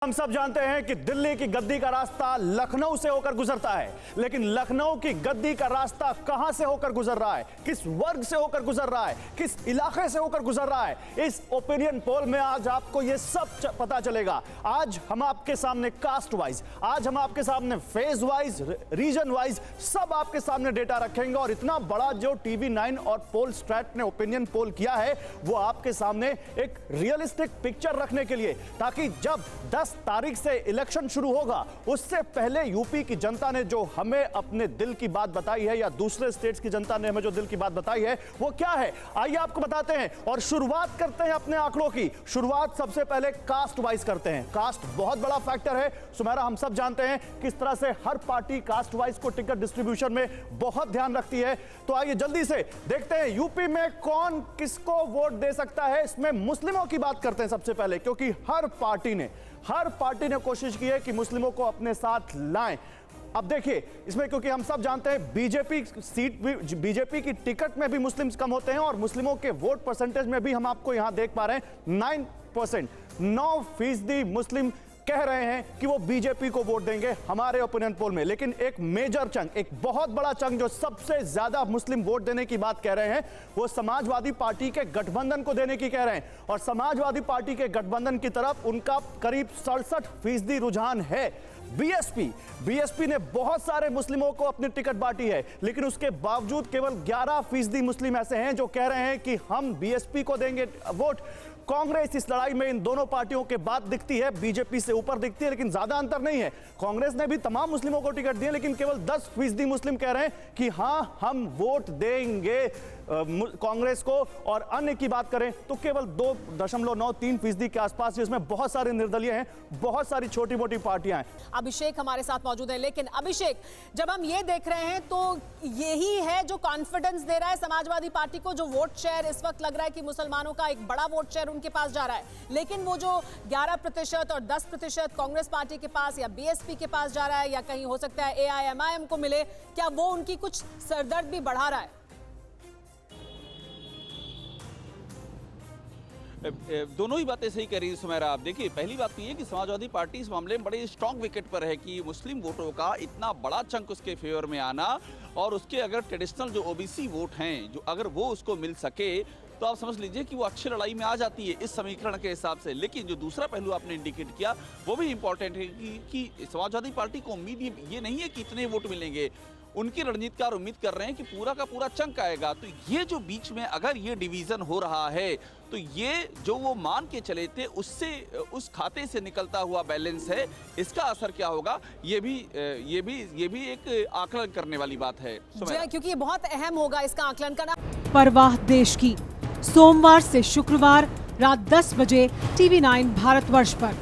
हम सब जानते हैं कि दिल्ली की गद्दी का रास्ता लखनऊ से होकर गुजरता है, लेकिन लखनऊ की गद्दी का रास्ता कहां से होकर गुजर रहा है, किस वर्ग से होकर गुजर रहा है, किस इलाके से होकर गुजर रहा है, इस ओपिनियन पोल में आज आपको यह सब पता चलेगा। आज हम आपके सामने कास्ट वाइज, आज हम आपके सामने फेज वाइज, रीजन वाइज सब आपके सामने डेटा रखेंगे और इतना बड़ा जो TV9 और पोल स्ट्रैट ने ओपिनियन पोल किया है वो आपके सामने एक रियलिस्टिक पिक्चर रखने के लिए, ताकि जब 10 तारीख से इलेक्शन शुरू होगा उससे पहले यूपी की जनता ने जो हमें अपने दिल की बात बताई है या दूसरे स्टेट्स की जनता ने हमें जो दिल की बात बताई है वो क्या है, आइए आपको बताते हैं। और शुरुआत करते हैं अपने आंकड़ों की। शुरुआत सबसे पहले कास्ट वाइज करते हैं। कास्ट बहुत बड़ा फैक्टर है सुमेरा, हम सब जानते हैं किस तरह से हर पार्टी कास्ट वाइज को टिकट डिस्ट्रीब्यूशन में बहुत ध्यान रखती है। तो आइए जल्दी से देखते हैं यूपी में कौन किसको वोट दे सकता है। इसमें मुस्लिमों की बात करते हैं सबसे पहले, क्योंकि हर पार्टी ने कोशिश की है कि मुस्लिमों को अपने साथ लाएं। अब देखिए इसमें, क्योंकि हम सब जानते हैं बीजेपी की टिकट में भी मुस्लिम्स कम होते हैं और मुस्लिमों के वोट परसेंटेज में भी हम आपको यहां देख पा रहे हैं 9%, 9% मुस्लिम कह रहे हैं कि वो बीजेपी को वोट देंगे हमारे ओपिनियन पोल में। लेकिन एक मेजर चंक, एक बहुत बड़ा चंक जो सबसे ज्यादा मुस्लिम वोट देने की बात कह रहे हैं वो समाजवादी पार्टी के गठबंधन को देने की कह रहे हैं। और समाजवादी पार्टी के गठबंधन की तरफ उनका करीब 67% रुझान है। बीएसपी ने बहुत सारे मुस्लिमों को अपनी टिकट बांटी है, लेकिन उसके बावजूद केवल 11% मुस्लिम ऐसे हैं जो कह रहे हैं कि हम बीएसपी को देंगे वोट। कांग्रेस इस लड़ाई में इन दोनों पार्टियों के बाद दिखती है, बीजेपी से ऊपर दिखती है, लेकिन ज्यादा अंतर नहीं है। कांग्रेस ने भी तमाम मुस्लिमों को टिकट दिए, लेकिन केवल 10% मुस्लिम कह रहे हैं कि हां हम वोट देंगे कांग्रेस को। और अन्य की बात करें तो केवल 2.93% के आसपास, जिसमें बहुत सारे निर्दलीय हैं, बहुत सारी छोटी मोटी पार्टियां हैं। अभिषेक हमारे साथ मौजूद है। लेकिन अभिषेक, जब हम ये देख रहे हैं तो यही है जो कॉन्फिडेंस दे रहा है समाजवादी पार्टी को, जो वोट शेयर इस वक्त लग रहा है कि मुसलमानों का एक बड़ा वोट शेयर उनके पास जा रहा है, लेकिन वो जो 11% और 10% कांग्रेस पार्टी के पास या बीएसपी के पास जा रहा है, या कहीं हो सकता है AIMIM को मिले, क्या वो उनकी कुछ सरदर्द भी बढ़ा रहा है? दोनों ही बातें सही कह रही है सुमेरा। आप देखिए, पहली बात तो ये कि समाजवादी पार्टी इस मामले में बड़े स्ट्रांग विकेट पर है कि मुस्लिम वोटों का इतना बड़ा चंक उसके फेवर में आना, और उसके अगर ट्रेडिशनल जो ओबीसी वोट हैं जो अगर वो उसको मिल सके तो आप समझ लीजिए कि वो अच्छी लड़ाई में आ जाती है इस समीकरण के हिसाब से। लेकिन जो दूसरा पहलू आपने इंडिकेट किया वो भी इंपॉर्टेंट है कि समाजवादी पार्टी को उम्मीद ये नहीं है कि इतने वोट मिलेंगे। उनके रणनीतिकार उम्मीद कर रहे हैं कि पूरा का पूरा चंक आएगा। तो ये जो बीच में अगर ये डिवीजन हो रहा है तो ये जो वो मान के चले थे उससे, उस खाते से निकलता हुआ बैलेंस है, इसका असर क्या होगा ये भी एक आकलन करने वाली बात है, क्योंकि ये बहुत अहम होगा इसका आकलन करना। परवाह देश की, सोमवार से शुक्रवार रात 10 बजे TV9 भारतवर्ष पर।